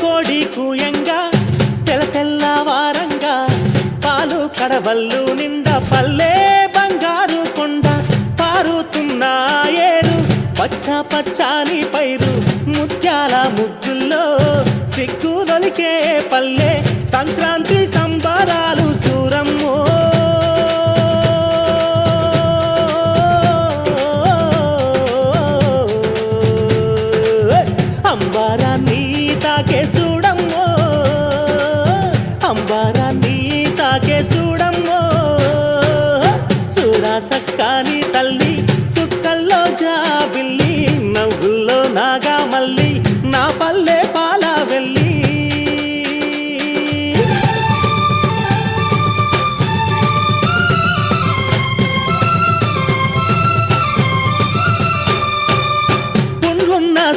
కోడి కూయంగా తెల తెల్లవారంగా పాలు కడవల్లు నిండా పల్లె బంగారు కొండ పారుతున్న ఏరు పచ్చ పచ్చాని పైరు ముత్యాల ముగ్గుల్లో సిగ్గులొలికే పల్లె సంక్రాంతి సంబరాలు సూరమ్మో అంబారాన్ని తాకే చూడమ్మో అంబారాన్ని తాకే చూడమ్మో చూడా సక్కాని తల్లి సుక్కల్లో జాబిల్లి నవ్వుల్లో నాగా మల్లి